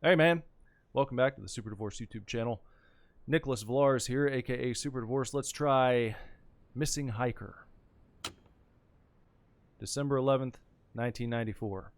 Hey man, welcome back to the Super Divorce YouTube channel. Nicholas Villars here, aka Super Divorce. Let's try Missing Hiker. December 11th, 1994.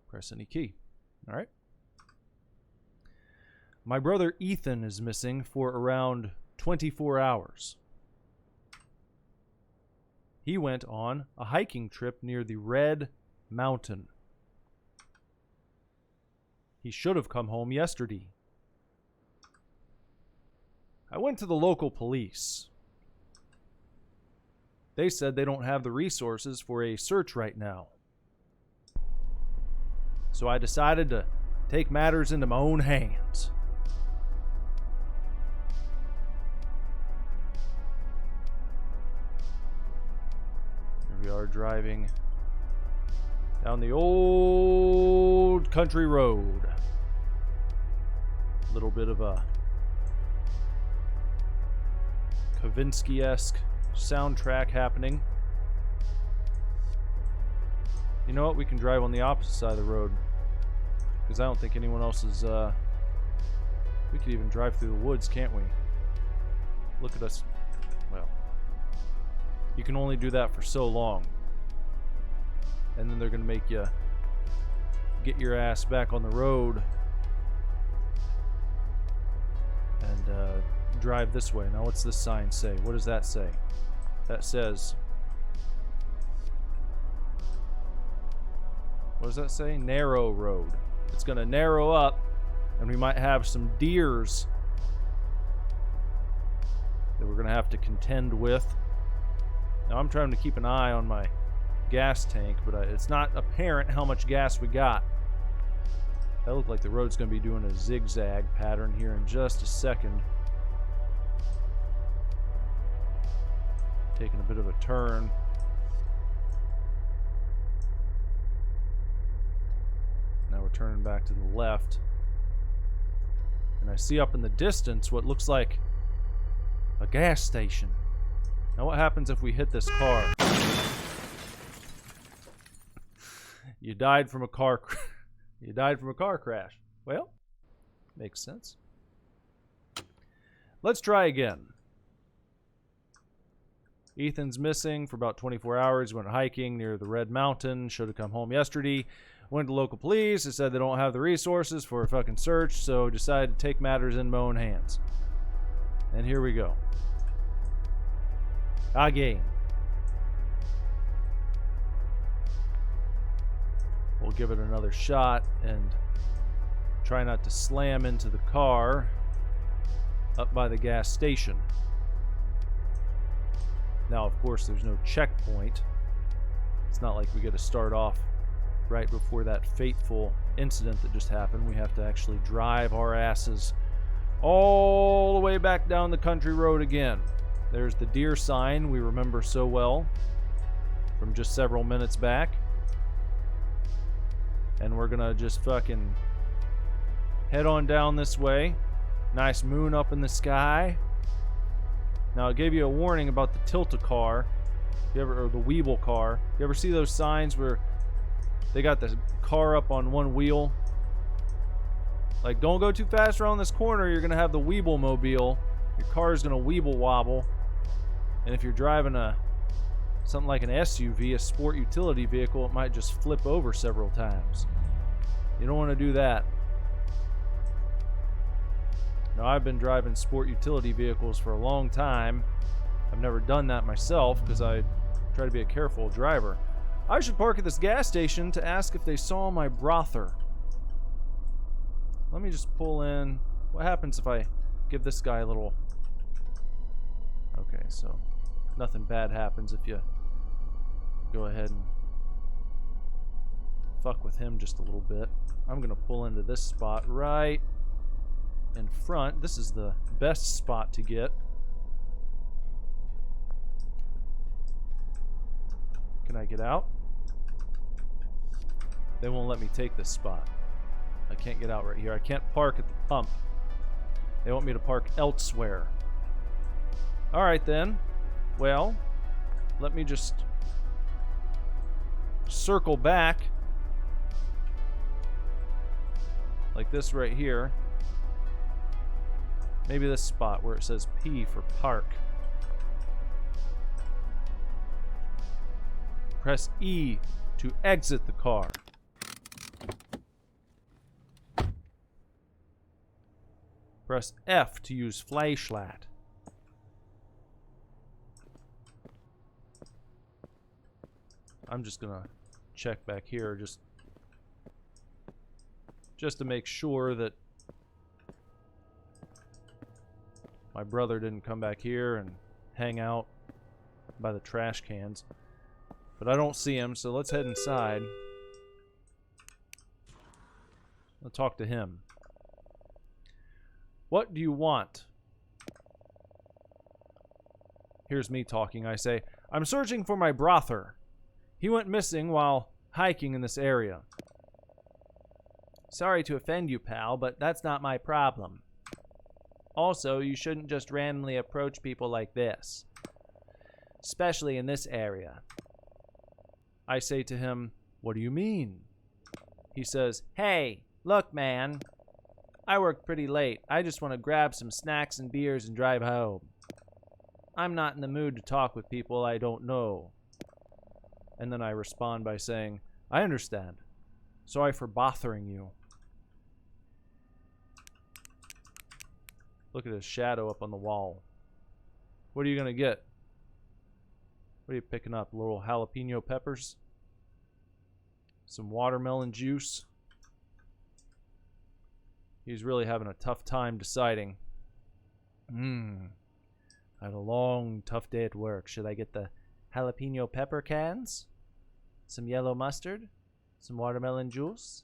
Press any key. Alright. My brother Ethan is missing for around 24 hours. He went on a hiking trip near the Red Mountain. He should have come home yesterday. I went to the local police. They said they don't have the resources for a search right now. So I decided to take matters into my own hands. Here we are driving down the old country road. A little bit of a Kavinsky-esque soundtrack happening. You know what? We can drive on the opposite side of the road, because I don't think anyone else is... We could even drive through the woods, can't we? Look at us. Well, you can only do that for so long. And then they're going to make you get your ass back on the road and drive this way. Now, what's this sign say? What does that say? That says... What does that say? Narrow road. It's going to narrow up, and we might have some deers that we're going to have to contend with. Now, I'm trying to keep an eye on my gas tank, but it's not apparent how much gas we got. That looks like the road's going to be doing a zigzag pattern here in just a second. Taking a bit of a turn. Now we're turning back to the left. And I see up in the distance what looks like a gas station. Now what happens if we hit this car? You died from a car crash. Well, makes sense. Let's try again. Ethan's missing for about 24 hours. He went hiking near the Red Mountain. Should have come home yesterday. Went to local police. They said they don't have the resources for a fucking search, so decided to take matters in my own hands. And here we go. Again. We'll give it another shot and try not to slam into the car up by the gas station. Now, of course, there's no checkpoint. It's not like we get to start off right before that fateful incident that just happened. We have to actually drive our asses all the way back down the country road again. There's the deer sign we remember so well from just several minutes back. And we're gonna just fucking head on down this way. Nice moon up in the sky. Now, I gave you a warning about the tilt-a-car, or the Weeble car. You ever see those signs where they got the car up on one wheel? Like, don't go too fast around this corner, you're gonna have the Weeble mobile. Your car's gonna Weeble wobble. And if you're driving something like an SUV, a sport utility vehicle, it might just flip over several times. You don't want to do that. Now, I've been driving sport utility vehicles for a long time. I've never done that myself because I try to be a careful driver. I should park at this gas station to ask if they saw my brother. Let me just pull in. What happens if I give this guy a little... Okay, so nothing bad happens if you go ahead and fuck with him just a little bit. I'm gonna pull into this spot right in front. This is the best spot to get. Can I get out? They won't let me take this spot. I can't get out right here. I can't park at the pump. They want me to park elsewhere. Alright then. Well, let me just circle back Like this right here. Maybe this spot where it says P for park. Press E to exit the car. Press F to use flashlight. I'm just gonna check back here just to make sure that my brother didn't come back here and hang out by the trash cans. But I don't see him, so let's head inside. I'll talk to him. What do you want? Here's me talking. I say, I'm searching for my brother. He went missing while hiking in this area. Sorry to offend you, pal, but that's not my problem. Also, you shouldn't just randomly approach people like this. Especially in this area. I say to him, what do you mean? He says, hey, look, man. I work pretty late. I just want to grab some snacks and beers and drive home. I'm not in the mood to talk with people I don't know. And then I respond by saying, I understand. Sorry for bothering you. Look at his shadow up on the wall. What are you going to get? What are you picking up? Little jalapeno peppers? Some watermelon juice? He's really having a tough time deciding. I had a long, tough day at work. Should I get the jalapeno pepper cans? Some yellow mustard? Some watermelon juice?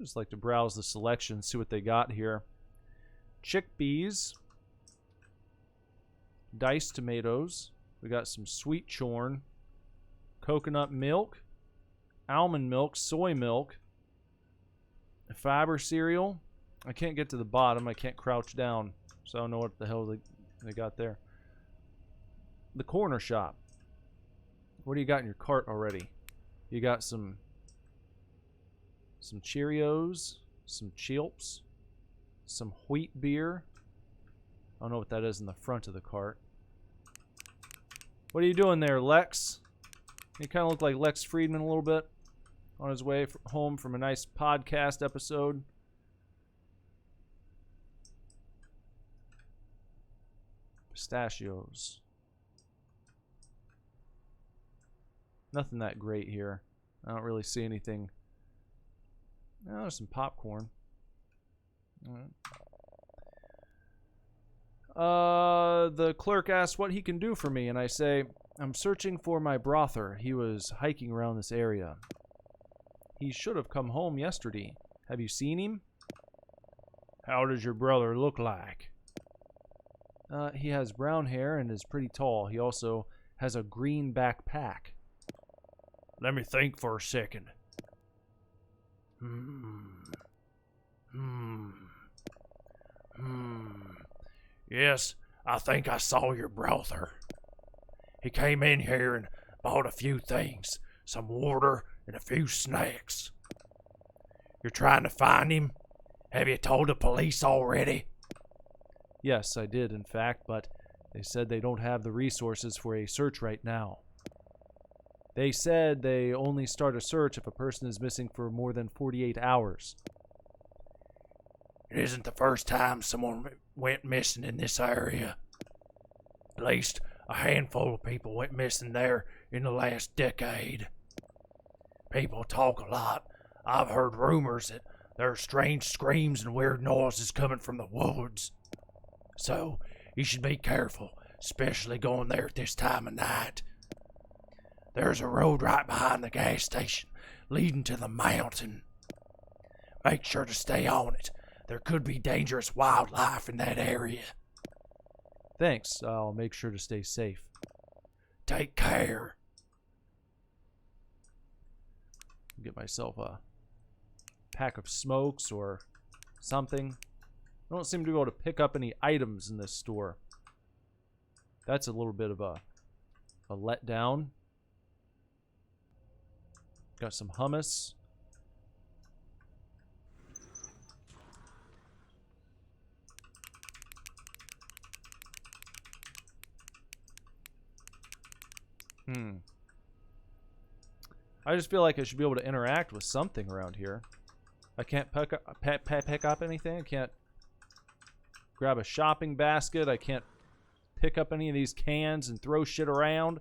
Just like to browse the selection, see what they got here. Chickpeas. Diced tomatoes. We got some sweet corn. Coconut milk. Almond milk. Soy milk. Fiber cereal. I can't get to the bottom. I can't crouch down. So I don't know what the hell they got there. The corner shop. What do you got in your cart already? You got some Cheerios, some Chilps, some wheat beer. I don't know what that is in the front of the cart. What are you doing there, Lex? You kind of look like Lex Friedman a little bit on his way home from a nice podcast episode. Pistachios. Nothing that great here. I don't really see anything. Oh, there's some popcorn. The clerk asks what he can do for me, and I say, I'm searching for my brother. He was hiking around this area. He should have come home yesterday. Have you seen him? How does your brother look like? He has brown hair and is pretty tall. He also has a green backpack. Let me think for a second. Yes, I think I saw your brother. He came in here and bought a few things. Some water and a few snacks. You're trying to find him? Have you told the police already? Yes, I did, in fact, but they said they don't have the resources for a search right now. They said they only start a search if a person is missing for more than 48 hours. It isn't the first time someone went missing in this area. At least a handful of people went missing there in the last decade. People talk a lot. I've heard rumors that there are strange screams and weird noises coming from the woods. So, you should be careful, especially going there at this time of night. There's a road right behind the gas station leading to the mountain. Make sure to stay on it. There could be dangerous wildlife in that area. Thanks. I'll make sure to stay safe. Take care. Get myself a pack of smokes or something. I don't seem to be able to pick up any items in this store. That's a little bit of a a letdown. Got some hummus. I just feel like I should be able to interact with something around here. I can't pick up anything. I can't grab a shopping basket. I can't pick up any of these cans and throw shit around.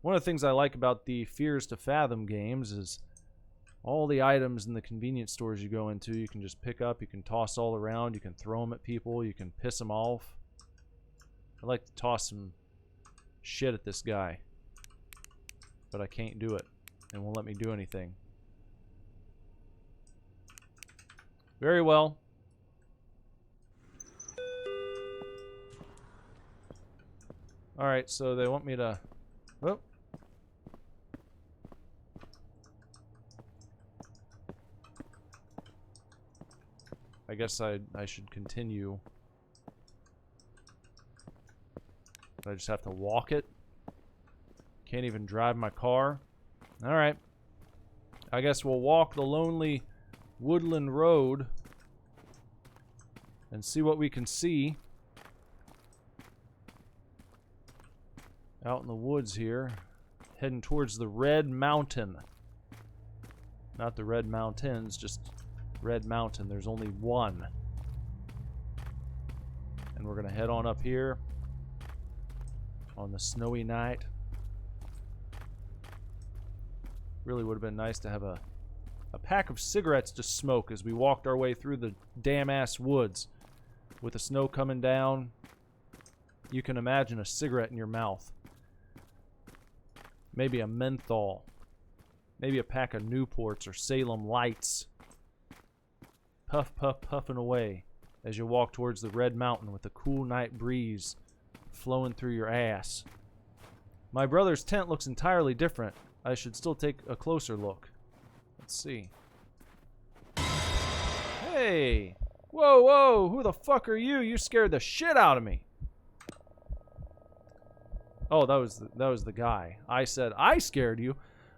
One of the things I like about the Fears to Fathom games is all the items in the convenience stores you go into, you can just pick up, you can toss all around, you can throw them at people, you can piss them off. I'd like to toss some shit at this guy, but I can't do it. It won't let me do anything. Very well. Alright, so they want me to... Oh. I guess I should continue. I just have to walk it. Can't even drive my car. Alright. I guess we'll walk the lonely woodland road and see what we can see out in the woods here. Heading towards the Red Mountain. Not the Red Mountains, just Red Mountain. There's only one. And we're going to head on up here on the snowy night. Really would have been nice to have a pack of cigarettes to smoke as we walked our way through the damn-ass woods. With the snow coming down, you can imagine a cigarette in your mouth. Maybe a menthol. Maybe a pack of Newports or Salem Lights. Puff, puff, puffing away as you walk towards the Red Mountain with the cool night breeze flowing through your ass. My brother's tent looks entirely different. I should still take a closer look. Let's see. Hey! Whoa, whoa! Who the fuck are you? You scared the shit out of me. Oh, that was the guy. I said I scared you.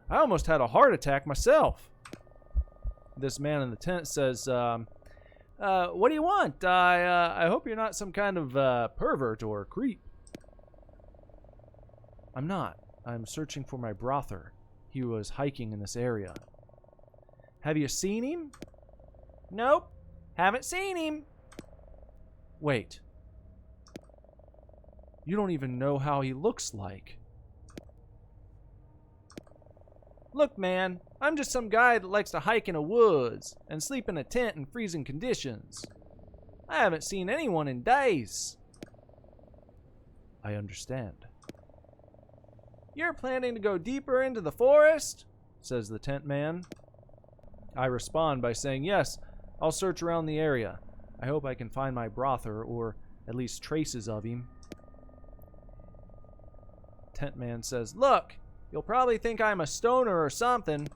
I almost had a heart attack myself. This man in the tent says, what do you want? I hope you're not some kind of pervert or creep. I'm not. I'm searching for my brother. He was hiking in this area. Have you seen him? Nope. Haven't seen him. Wait. You don't even know how he looks like. Look, man, I'm just some guy that likes to hike in the woods and sleep in a tent in freezing conditions. I haven't seen anyone in days. I understand. You're planning to go deeper into the forest? Says the tent man. I respond by saying, yes, I'll search around the area. I hope I can find my brother, or at least traces of him. Tent man says, look, you'll probably think I'm a stoner or something,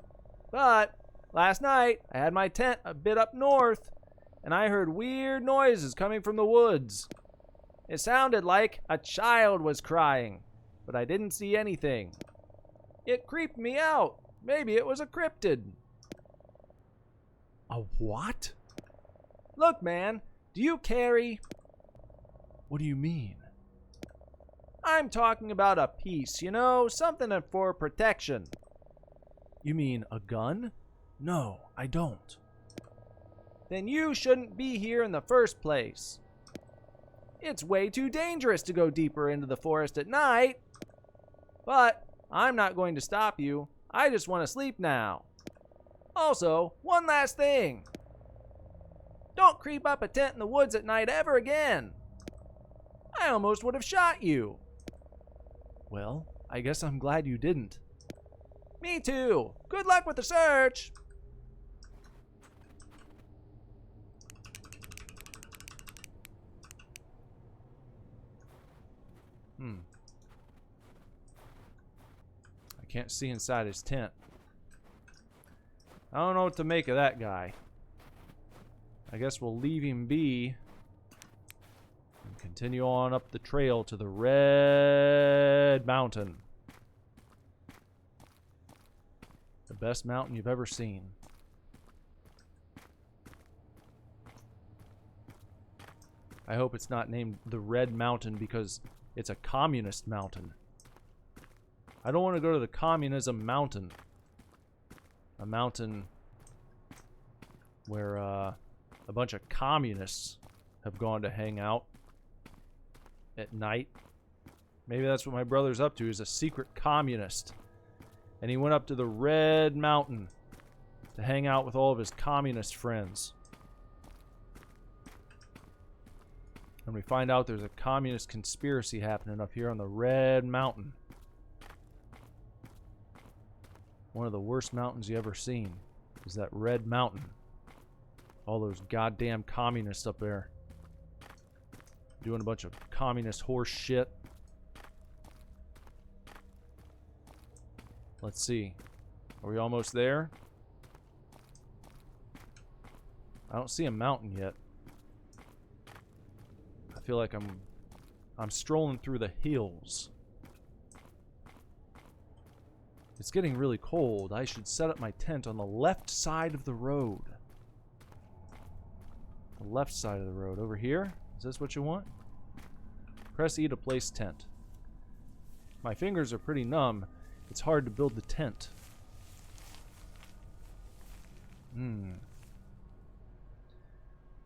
but last night I had my tent a bit up north, and I heard weird noises coming from the woods. It sounded like a child was crying, but I didn't see anything. It creeped me out. Maybe it was a cryptid. A what? Look, man, do you carry... What do you mean? I'm talking about a piece, you know, something for protection. You mean a gun? No, I don't. Then you shouldn't be here in the first place. It's way too dangerous to go deeper into the forest at night. But I'm not going to stop you. I just want to sleep now. Also, one last thing. Don't creep up a tent in the woods at night ever again. I almost would have shot you. Well, I guess I'm glad you didn't. Me too. Good luck with the search. I can't see inside his tent. I don't know what to make of that guy. I guess we'll leave him be and continue on up the trail to the Red Mountain. best mountain you've ever seen. I hope it's not named the Red Mountain because it's a communist mountain. I don't want to go to the communism mountain. A mountain where a bunch of communists have gone to hang out at night. Maybe that's what my brother's up to. He's a secret communist. And he went up to the Red Mountain to hang out with all of his communist friends. And we find out there's a communist conspiracy happening up here on the Red Mountain. One of the worst mountains you ever seen is that Red Mountain. All those goddamn communists up there. Doing a bunch of communist horse shit. Let's see. Are we almost there? I don't see a mountain yet. I feel like I'm strolling through the hills. It's getting really cold. I should set up my tent on the left side of the road. The left side of the road. Over here? Is this what you want? Press E to place tent. My fingers are pretty numb. It's hard to build the tent.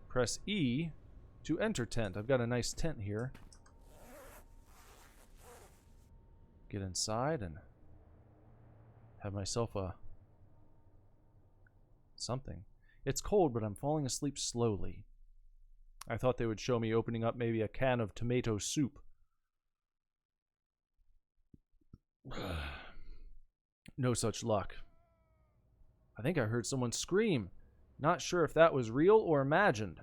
Press E to enter tent. I've got a nice tent here. Get inside and have myself a something. It's cold, but I'm falling asleep slowly. I thought they would show me opening up maybe a can of tomato soup. No such luck. I think I heard someone scream. Not sure if that was real or imagined.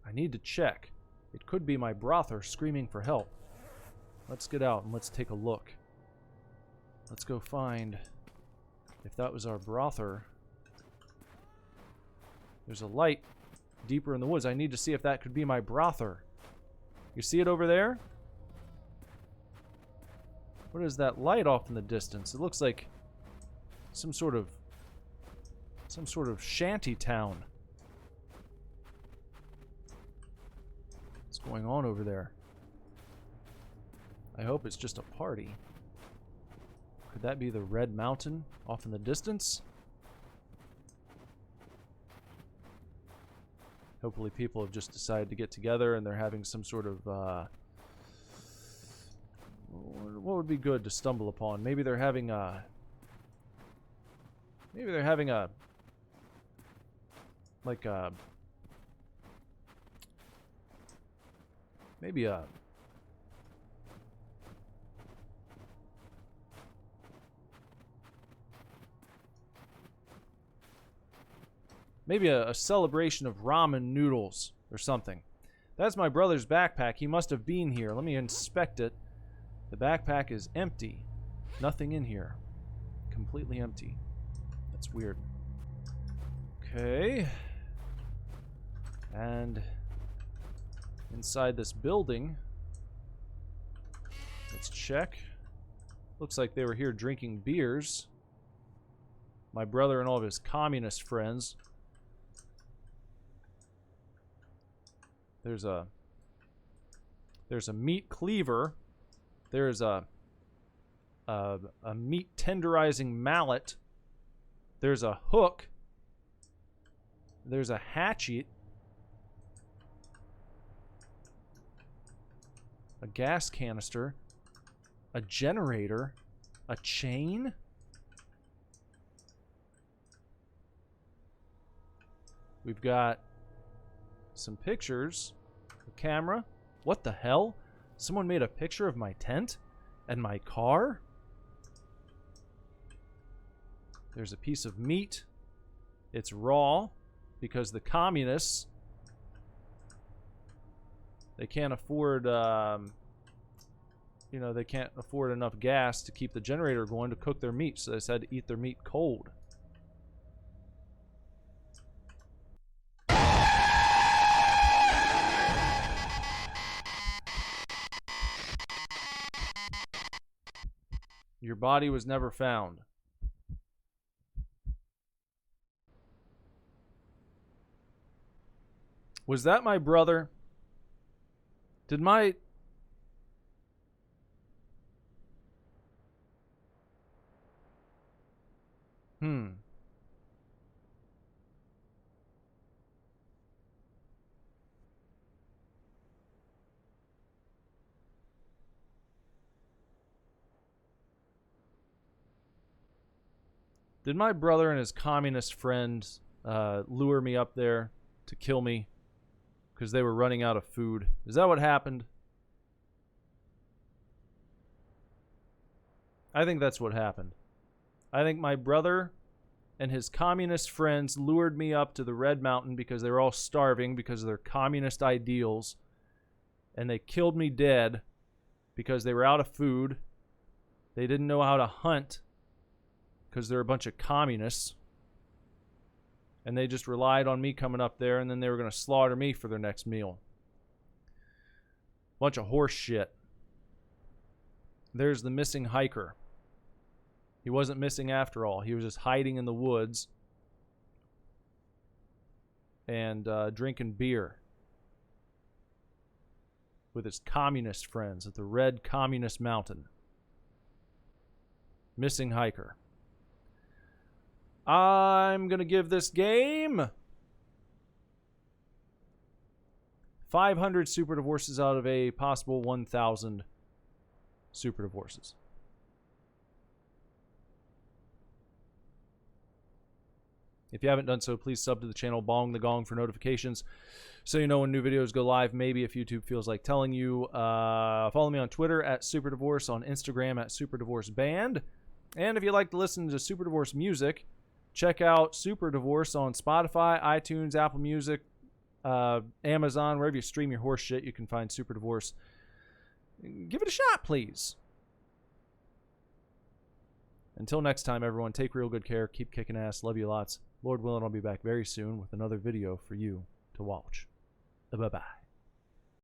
I need to check. It could be my brother screaming for help. Let's get out and let's take a look. Let's go find if that was our brother. There's a light deeper in the woods. I need to see if that could be my brother. You see it over there? What is that light off in the distance? It looks like some sort of shanty town. What's going on over there? I hope it's just a party. Could that be the Red Mountain off in the distance? Hopefully people have just decided to get together and they're having some sort of what would be good to stumble upon? Maybe they're having a like a maybe a celebration of ramen noodles or something. That's my brother's backpack. He must have been here. Let me inspect it. The backpack is empty. Nothing in here. Completely empty. That's weird. Okay. And inside this building, let's check. Looks like they were here drinking beers. My brother and all of his communist friends. There's a meat cleaver. There's a meat tenderizing mallet. There's a hook. There's a hatchet. A gas canister. A generator. A chain. We've got some pictures. A camera. What the hell? Someone made a picture of my tent and my car? There's a piece of meat. It's raw because the communists, they can't afford they can't afford enough gas to keep the generator going to cook their meat, so they decided to eat their meat cold. Your body was never found. Was that my brother? Did my... Did my brother and his communist friend lure me up there to kill me because they were running out of food? Is that what happened? I think that's what happened. I think my brother and his communist friends lured me up to the Red Mountain because they were all starving because of their communist ideals, and they killed me dead because they were out of food. They didn't know how to hunt because they're a bunch of communists, and they just relied on me coming up there, and then they were going to slaughter me for their next meal. Bunch of horse shit. There's the missing hiker. He wasn't missing after all. He was just hiding in the woods and drinking beer with his communist friends at the Red Communist Mountain. Missing hiker. I'm going to give this game 500 super divorces out of a possible 1,000 super divorces. If you haven't done so, please sub to the channel, bong the gong for notifications so you know when new videos go live, maybe if YouTube feels like telling you. Follow me on Twitter at SuperDivorce, on Instagram at SuperDivorceBand. And if you like to listen to Super Divorce music, check out Super Divorce on Spotify, iTunes, Apple Music, Amazon, wherever you stream your horse shit, you can find Super Divorce. Give it a shot, please. Until next time, everyone, take real good care. Keep kicking ass. Love you lots. Lord willing, I'll be back very soon with another video for you to watch. Bye-bye.